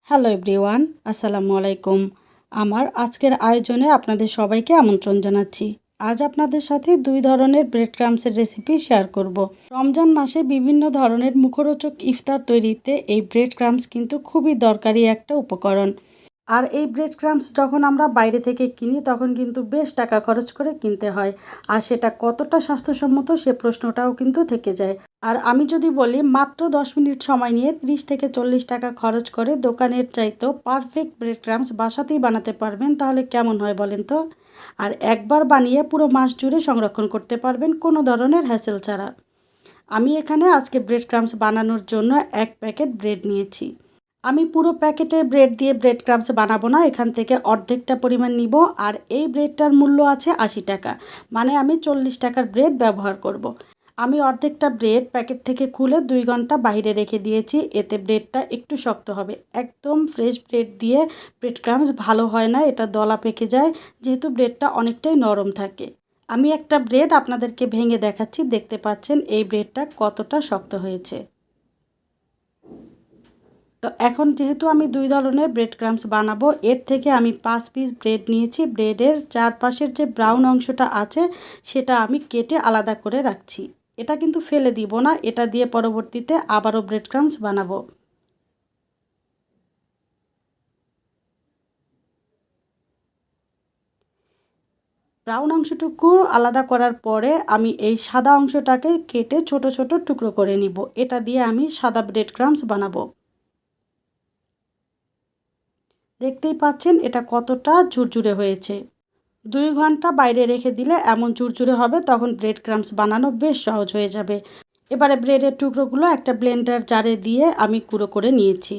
Hello everyone, আসসালামু আলাইকুম। আমার আজকের আয়োজনে আপনাদের সবাইকে আমন্ত্রণ জানাচ্ছি। আজ আপনাদের সাথে দুই ধরনের ব্রেড ক্রামসের রেসিপি শেয়ার করব। রমজান মাসে বিভিন্ন ধরনের মুখরোচক ইফতার তৈরিতে এই ব্রেড ক্রামস কিন্তু খুবই দরকারি একটা উপকরণ। আর এই ব্রেড ক্রামস যখন আমরা বাইরে থেকে কিনি তখন কিন্তু বেশ টাকা খরচ করে কিনতে হয়। আর সেটা কতটা স্বাস্থ্যসম্মত সে প্রশ্নটাও কিন্তু থেকে যায়। আর আমি যদি বলি মাত্র 10 মিনিট সময় নিয়ে 30 থেকে 40 টাকা খরচ করে দোকানের চাইতেও পারফেক্ট ব্রেড ক্রামস বাসাতেই বানাতে পারবেন, তাহলে কেমন হয় বলেন তো? আর একবার বানিয়ে পুরো মাস জুড়ে সংরক্ষণ করতে পারবেন কোনো ধরনের হ্যাসেল ছাড়া। আমি এখানে আজকে ব্রেড ক্রামস বানানোর জন্য 1 প্যাকেট ব্রেড নিয়েছি। আমি পুরো প্যাকেটের ব্রেড দিয়ে ব্রেড ক্রামস বানাবো না, এখান থেকে অর্ধেকটা পরিমাণ নিব। আর এই ব্রেডটার মূল্য আছে 80 টাকা, মানে আমি 40 টাকার ব্রেড ব্যবহার করব। আমি অর্ধেকটা ব্রেড প্যাকেট থেকে খুলে 2 ঘন্টা বাইরে রেখে দিয়েছি, এতে ব্রেডটা একটু শক্ত হবে। একদম ফ্রেশ ব্রেড দিয়ে ব্রেড ক্রামস ভালো হয় না, এটা দলা পেকে যায়, যেহেতু ব্রেডটা অনেকটাই নরম থাকে। আমি একটা ব্রেড আপনাদেরকে ভেঙে দেখাচ্ছি, দেখতে পাচ্ছেন এই ব্রেডটা কতটা শক্ত হয়েছে। তো এখন যেহেতু আমি 2 ধরনের ব্রেড ক্রামস বানাবো, এর থেকে আমি 5 পিস ব্রেড নিয়েছি। ব্রেডের চারপাশের যে ব্রাউন অংশটা আছে সেটা আমি কেটে আলাদা করে রাখছি। এটা কিন্তু ফেলে দিব না, এটা দিয়ে পরবর্তীতে আবারও ব্রেড ক্রামস বানাবো। ব্রাউন অংশটুকু আলাদা করার পরে আমি এই সাদা অংশটাকে কেটে ছোট ছোট টুকরো করে নিব। এটা দিয়ে আমি সাদা ব্রেড ক্রামস বানাবো। দেখতেই পাচ্ছেন এটা কতটা ঝুরঝুরে হয়েছে। 2 ঘন্টা বাইরে রেখে দিলে এমন ঝুরঝুরে হবে, তখন ব্রেড ক্রামস বানানো বেশ সহজ হয়ে যাবে। এবারে ব্রেডের টুকরোগুলো একটা ব্লেন্ডার জারে দিয়ে আমি গুঁড়ো করে নিয়েছি।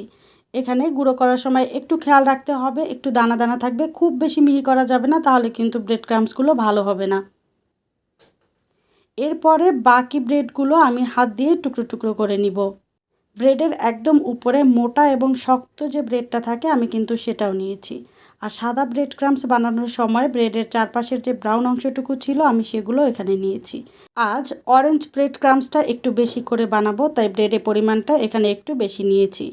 এখানে গুঁড়ো করার সময় একটু খেয়াল রাখতে হবে, একটু দানা দানা থাকবে, খুব বেশি মিহি করা যাবে না, তাহলে কিন্তু ব্রেড ক্রামসগুলো ভালো হবে না। এরপরে বাকি ব্রেডগুলো আমি হাত দিয়ে টুকরো টুকরো করে নিব। ব্রেডের একদম উপরে মোটা এবং শক্ত যে ব্রেডটা থাকে আমি কিন্তু সেটাও নিয়েছি। আর সাদা ব্রেড ক্রামস বানানোর সময় ব্রেডের চারপাশের যে ব্রাউন অংশটুকু ছিল আমি সেগুলো এখানে নিয়েছি। আজ অরেঞ্জ ব্রেড ক্রামসটা একটু বেশি করে বানাবো, তাই ব্রেডের পরিমাণটা এখানে একটু বেশি নিয়েছি।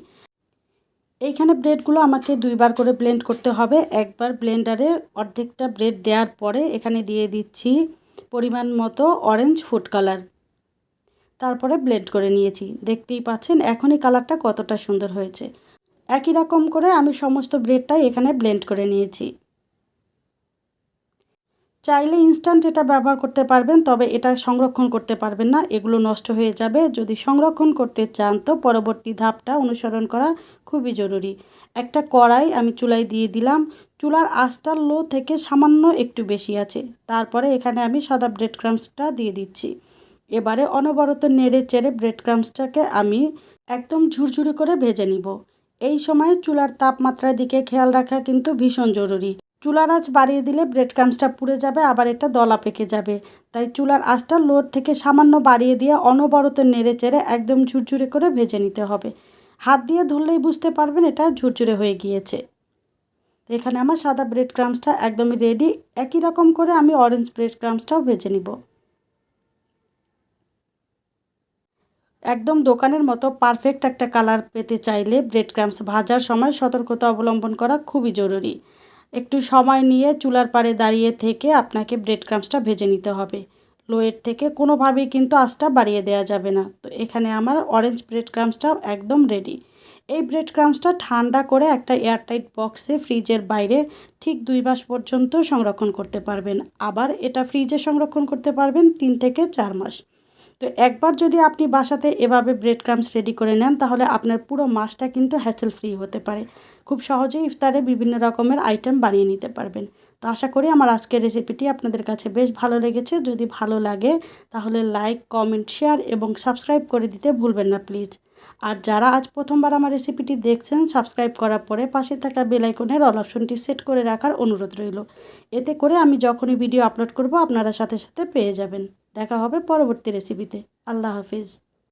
এইখানে ব্রেডগুলো আমাকে 2বার করে ব্লেন্ড করতে হবে। একবার ব্লেন্ডারে অর্ধেকটা ব্রেড দেওয়ার পরে এখানে দিয়ে দিচ্ছি পরিমাণ মতো অরেঞ্জ ফুড কালার। তারপরে ব্লেন্ড করে নিয়েছি। দেখতেই পাচ্ছেন এখনই কালারটা কতটা সুন্দর হয়েছে। একই রকম করে আমি সমস্ত ব্রেডটাই এখানে ব্লেন্ড করে নিয়েছি। চাইলে ইনস্ট্যান্ট এটা ব্যবহার করতে পারবেন, তবে এটা সংরক্ষণ করতে পারবেন না, এগুলো নষ্ট হয়ে যাবে। যদি সংরক্ষণ করতে চান তো পরবর্তী ধাপটা অনুসরণ করা খুবই জরুরি। একটা কড়াই আমি চুলায় দিয়ে দিলাম। চুলার আঁচটা লো থেকে সামান্য একটু বেশি আছে। তারপরে এখানে আমি সাদা ব্রেড ক্রামসটা দিয়ে দিচ্ছি। এবারে অনবরত নেড়ে চেড়ে ব্রেড ক্রামসটাকে আমি একদম ঝুরঝুরে করে ভেজে নিব। এই সময় চুলার তাপমাত্রার দিকে খেয়াল রাখা কিন্তু ভীষণ জরুরি। চুলার আঁচ বাড়িয়ে দিলে ব্রেড ক্রামসটা পুড়ে যাবে, আবার এটা দলা পেকে যাবে। তাই চুলার আঁচটা লো থেকে সামান্য বাড়িয়ে দিয়ে অনবরত নেড়ে চেড়ে একদম ঝুরঝুরে করে ভেজে নিতে হবে। হাত দিয়ে ধরলেই বুঝতে পারবেন এটা ঝুরঝুরে হয়ে গিয়েছে। এখানে আমার সাদা ব্রেড ক্রামসটা একদমই রেডি। একই রকম করে আমি অরেঞ্জ ব্রেড ক্রামসটাও ভেজে নিব। একদম দোকানের মতো পারফেক্ট একটা কালার পেতে চাইলে ব্রেড ক্রামস ভাজার সময় সতর্কতা অবলম্বন করা খুবই জরুরি। একটু সময় নিয়ে চুলার পাড়ে দাঁড়িয়ে থেকে আপনাকে ব্রেড ক্রামসটা ভেজে নিতে হবে। লোয়ের থেকে কোনোভাবেই কিন্তু আঁচটা বাড়িয়ে দেওয়া যাবে না। তো এখানে আমার অরেঞ্জ ব্রেড ক্রামসটাও একদম রেডি। এই ব্রেড ক্রামসটা ঠান্ডা করে একটা এয়ারটাইট বক্সে ফ্রিজের বাইরে ঠিক 2 মাস পর্যন্ত সংরক্ষণ করতে পারবেন। আবার এটা ফ্রিজে সংরক্ষণ করতে পারবেন 3 থেকে 4 মাস। তো একবার যদি আপনি বাসাতে এভাবে ব্রেড ক্রামস রেডি করে নেন তাহলে আপনার পুরো মাসটা কিন্তু হ্যাসেল ফ্রি হতে পারে। খুব সহজেই ইফতারে বিভিন্ন রকমের আইটেম বানিয়ে নিতে পারবেন। তো আশা করি আমার আজকের রেসিপিটি আপনাদের কাছে বেশ ভালো লেগেছে। যদি ভালো লাগে তাহলে লাইক, কমেন্ট, শেয়ার এবং সাবস্ক্রাইব করে দিতে ভুলবেন না প্লিজ। আর যারা আজ প্রথমবার আমার রেসিপিটি দেখছেন, সাবস্ক্রাইব করার পরে পাশে থাকা বেল আইকনের অল অপশনটি সেট করে রাখার অনুরোধ রইল। এতে করে আমি যখনই ভিডিও আপলোড করব আপনারা সাথে সাথে পেয়ে যাবেন। দেখা হবে পরবর্তী রেসিপিতে। আল্লাহ হাফিজ।